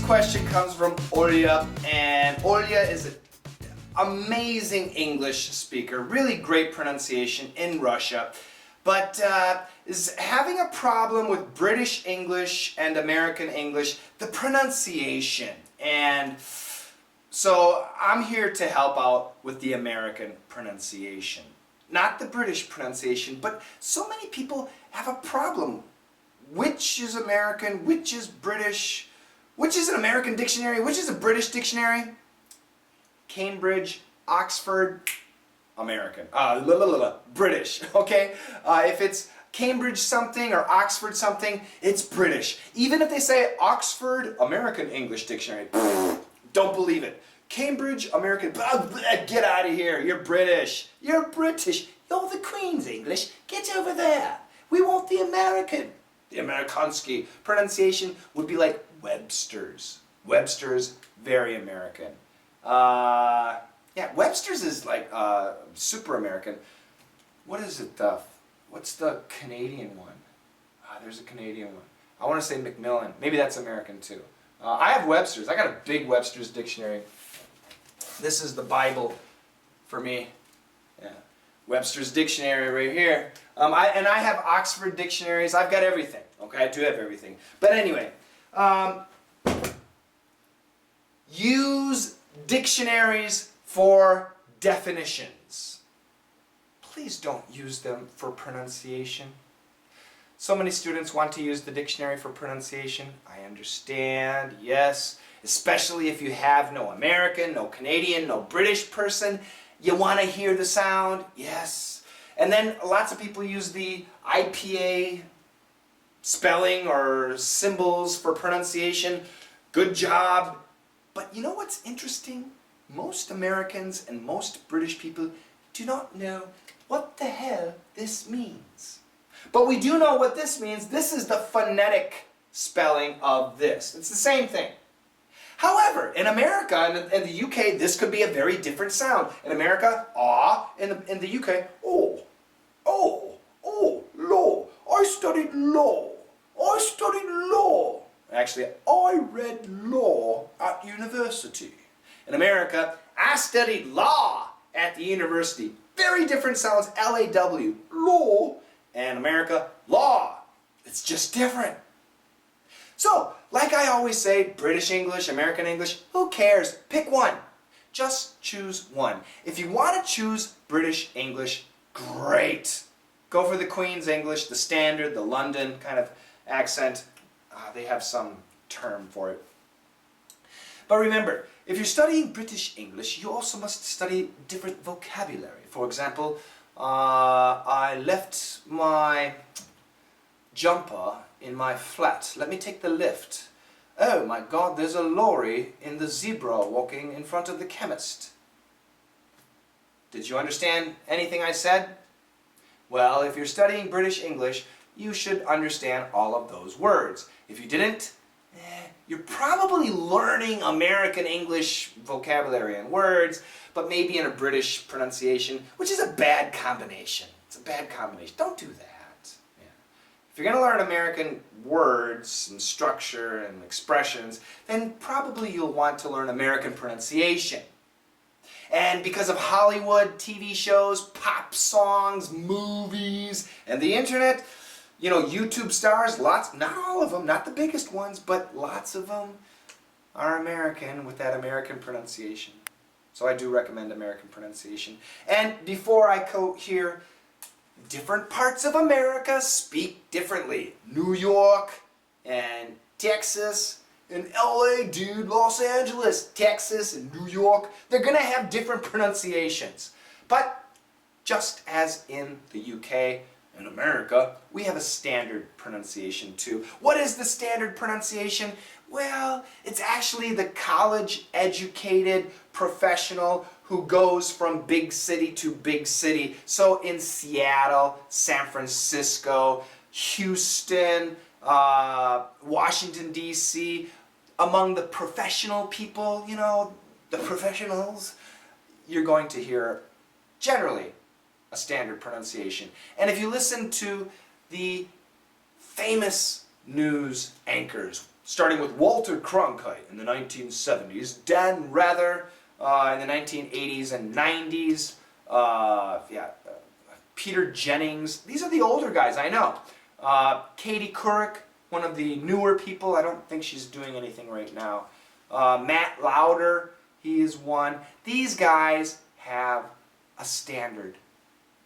question comes from Olya, and Olya is an amazing English speaker, really great pronunciation in Russia, but is having a problem with British English and American English, the pronunciation. And so I'm here to help out with the American pronunciation. Not the British pronunciation, but so many people have a problem. Which is American, which is British, which is an American dictionary, which is a British dictionary? Cambridge, Oxford, American. British, okay? If it's Cambridge something or Oxford something, it's British. Even if they say Oxford American English Dictionary, don't believe it. Cambridge American, get out of here, you're British. You're British. You're the Queen's English. Get over there. We want the American. The Amerikansky pronunciation would be like Webster's. Webster's, very American. Yeah, Webster's is like super American. What is it? What's the Canadian one? There's a Canadian one. I want to say Macmillan. Maybe that's American too. I have Webster's. I got a big Webster's dictionary. This is the Bible for me. Yeah. Webster's dictionary right here. I have Oxford dictionaries. I've got everything. Okay, I do have everything. But anyway, use dictionaries for definitions. Please don't use them for pronunciation. So many students want to use the dictionary for pronunciation. I understand, yes. Especially if you have no American, no Canadian, no British person. You want to hear the sound? Yes. And then lots of people use the IPA spelling or symbols for pronunciation. Good job. But you know what's interesting? Most Americans and most British people do not know what the hell this means. But we do know what this means. This is the phonetic spelling of this. It's the same thing. However, in America and in the UK, this could be a very different sound. In America, ah. In the UK, oh, law. I studied law. I studied law. Actually, I read law at university. In America, I studied law at the university. Very different sounds, L-A-W, law. And America, law. It's just different. So, like I always say, British English, American English, who cares? Pick one. Just choose one. If you want to choose British English, great. Go for the Queen's English, the standard, the London kind of accent. They have some term for it. But remember, if you're studying British English, you also must study different vocabulary. For example, I left my jumper in my flat. Let me take the lift. Oh my God, there's a lorry in the zebra walking in front of the chemist. Did you understand anything I said? Well, if you're studying British English, you should understand all of those words. If you didn't, you're probably learning American English vocabulary and words, but maybe in a British pronunciation, which is a bad combination. It's a bad combination. Don't do that. If you're going to learn American words and structure and expressions, then probably you'll want to learn American pronunciation. And because of Hollywood, TV shows, pop songs, movies, and the internet, you know, YouTube stars, lots, not all of them, not the biggest ones, but lots of them are American with that American pronunciation. So I do recommend American pronunciation. And before I go here, different parts of America speak differently. New York and Texas and LA, dude, Los Angeles, Texas and New York, they're going to have different pronunciations. But just as in the UK and America, we have a standard pronunciation too. What is the standard pronunciation? Well, it's actually the college-educated professional who goes from big city to big city. So in Seattle, San Francisco, Houston, Washington, D.C., among the professional people, you know, the professionals, you're going to hear generally a standard pronunciation. And if you listen to the famous news anchors, starting with Walter Cronkite in the 1970s, Dan Rather in the 1980s and 90s, Peter Jennings. These are the older guys, I know. Katie Couric, one of the newer people. I don't think she's doing anything right now. Matt Lauder, he is one. These guys have a standard,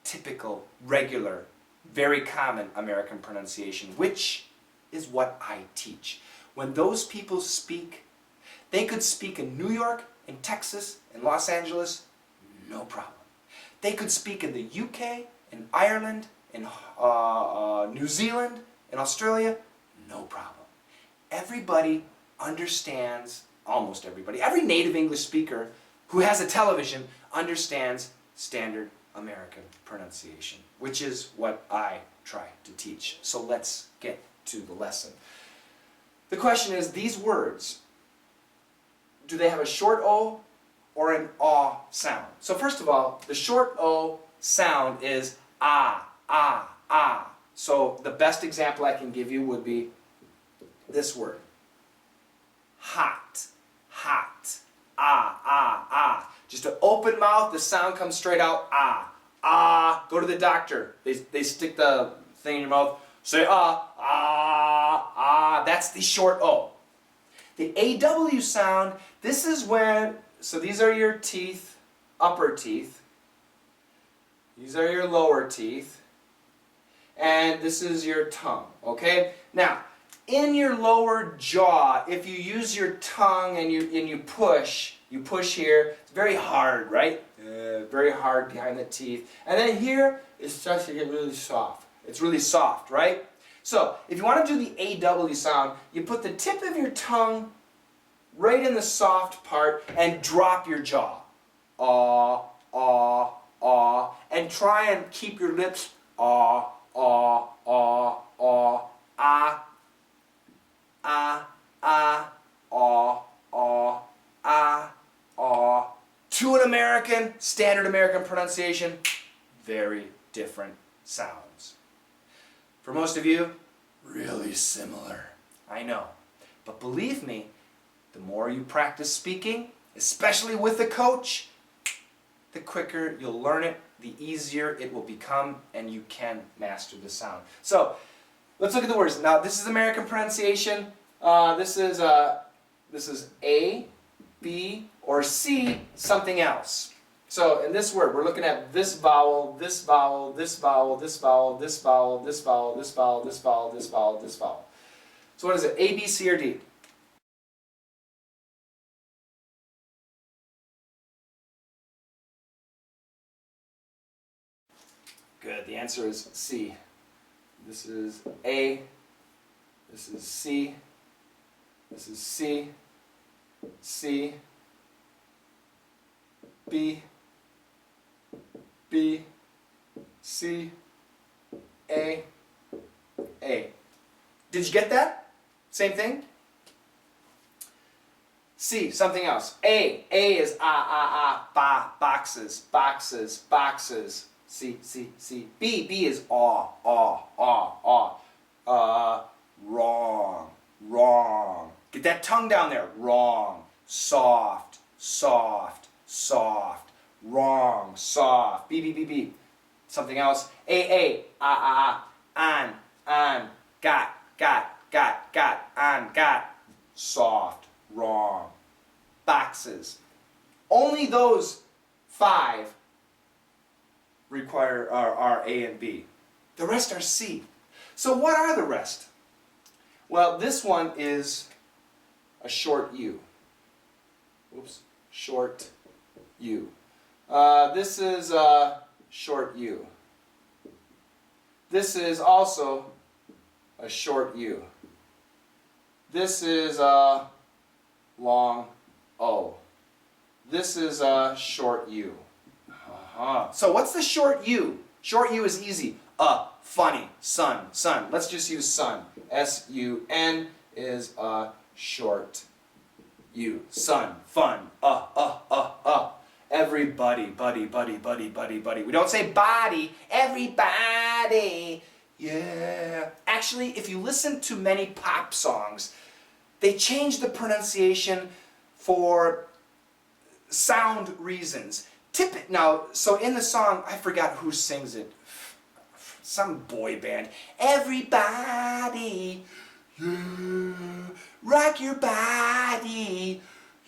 typical, regular, very common American pronunciation, which is what I teach. When those people speak, they could speak in New York, in Texas, in Los Angeles, no problem. They could speak in the UK, in Ireland, in New Zealand, in Australia, no problem. Everybody understands, almost everybody, every native English speaker who has a television understands standard American pronunciation, which is what I try to teach. So let's get to the lesson. The question is, these words, do they have a short O or an aw sound? So first of all, the short O sound is ah, ah, ah. So the best example I can give you would be this word. Hot, hot, ah, ah, ah. Just an open mouth, the sound comes straight out, ah, ah. Go to the doctor. They stick the thing in your mouth, say ah, ah, ah. That's the short O. The AW sound, this is when, so these are your teeth, upper teeth. These are your lower teeth. And this is your tongue, okay? Now, in your lower jaw, if you use your tongue and you push here, it's very hard, right? Very hard behind the teeth. And then here, it starts to get really soft. It's really soft, right? So, if you want to do the AW sound, you put the tip of your tongue right in the soft part and drop your jaw. Ah, ah, ah. And try and keep your lips ah, ah, ah, ah, ah, ah, ah, ah, ah, ah, ah. To an American, standard American pronunciation, very different sounds. For most of you, really similar. I know. But believe me, the more you practice speaking, especially with a coach, the quicker you'll learn it, the easier it will become, and you can master the sound. So, let's look at the words. Now, this is American pronunciation. This is A, B, or C, something else. So, in this word, we're looking at this vowel, this vowel, this vowel, this vowel, this vowel, this vowel, this vowel, this vowel, this vowel, this vowel. So what is it? A, B, C, or D? Good. The answer is C. This is A. This is C. This is C. C. B. B. C. A. A. Did you get that? Same thing? C, something else. A is ba, boxes, boxes, boxes. C, C, C. B is wrong, wrong. Get that tongue down there. Wrong, soft, soft, soft. Wrong, soft. B. Something else. A, on, got, on, got. Soft, wrong. Boxes. Only those 5 require are A and B. The rest are C. So what are the rest? Well, this one is a short U. Oops, short U. This is a short U. This is also a short U. This is a long O. This is a short U. So what's the short U? Short U is easy. Funny, sun, sun. Let's just use sun. S-U-N is a short U. Sun, fun. Everybody, buddy. We don't say body. Everybody. Yeah. Actually, if you listen to many pop songs, they change the pronunciation for sound reasons. Now, so in the song, I forgot who sings it. Some boy band. Everybody, yeah, rock your body,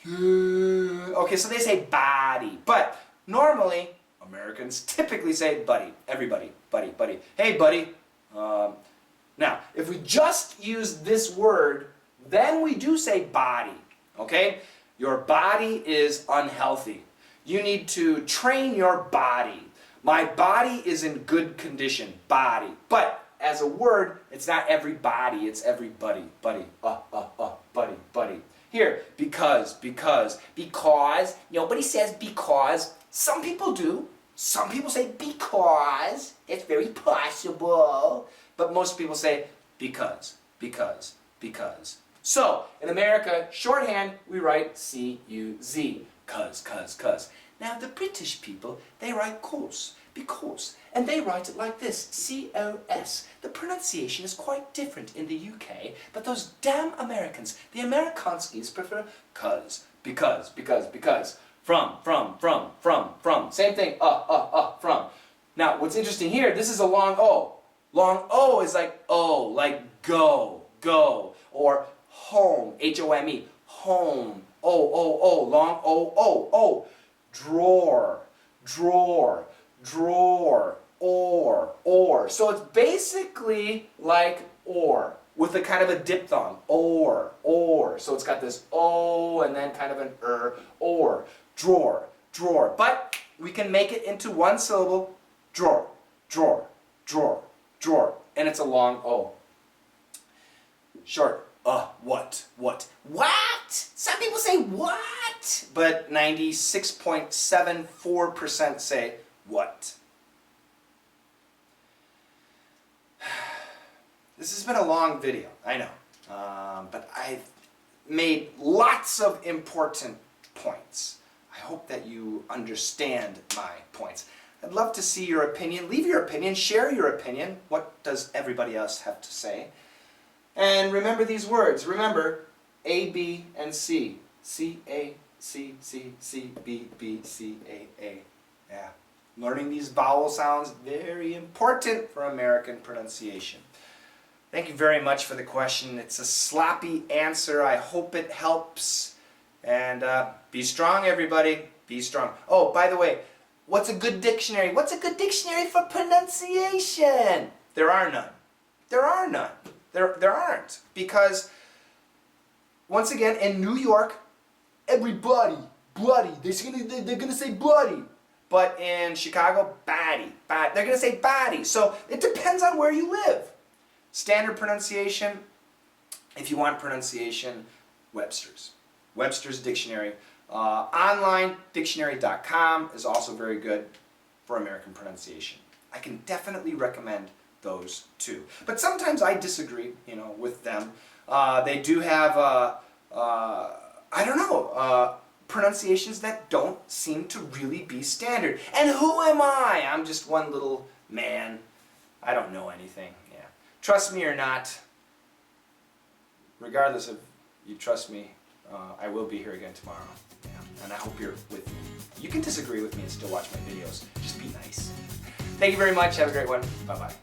yeah. Okay, so they say body, but normally Americans typically say buddy. Everybody, buddy, buddy. Hey, buddy. Now, if we just use this word, then we do say body. Okay? Your body is unhealthy. You need to train your body. My body is in good condition. Body. But as a word, it's not everybody, it's everybody. Buddy. Buddy, buddy. Here, because. Nobody says because. Some people do. Some people say because. It's very possible. But most people say because. So, in America, shorthand, we write C-U-Z. Cuz. Now, the British people, they write cause, because. And they write it like this, C-O-S. The pronunciation is quite different in the UK, but those damn Americans, the Amerikanskis prefer cuz, because. From. Same thing, from. Now, what's interesting here, this is a long O. Long O is like O, like go, or home, H-O-M-E, home, O, long O, drawer, or. So it's basically like or, with a kind of a diphthong, or. So it's got this O and then kind of an or, drawer. But we can make it into one syllable, drawer. And it's a long O. Short, what? Some people say what? But 96.74% say what? This has been a long video, I know. But I've made lots of important points. I hope that you understand my points. I'd love to see your opinion. Leave your opinion, share your opinion. What does everybody else have to say? And remember these words. Remember A, B, and C. C, A, C, C, C, B, B, C, A, A. Yeah. Learning these vowel sounds, very important for American pronunciation. Thank you very much for the question. It's a sloppy answer. I hope it helps. And be strong, everybody. Be strong. Oh, by the way, what's a good dictionary? What's a good dictionary for pronunciation? There are none. There aren't. Because, once again, in New York, everybody, bloody. They're gonna say bloody. But in Chicago, baddie. They're gonna say baddie. So it depends on where you live. Standard pronunciation, if you want pronunciation, Webster's Dictionary. Online, dictionary.com is also very good for American pronunciation. I can definitely recommend those two. But sometimes I disagree, with them. They do have, pronunciations that don't seem to really be standard. And who am I? I'm just one little man. I don't know anything. Yeah. Trust me or not, regardless of you trust me, I will be here again tomorrow. Yeah. And I hope you're with me. You can disagree with me and still watch my videos. Just be nice. Thank you very much. Have a great one. Bye-bye.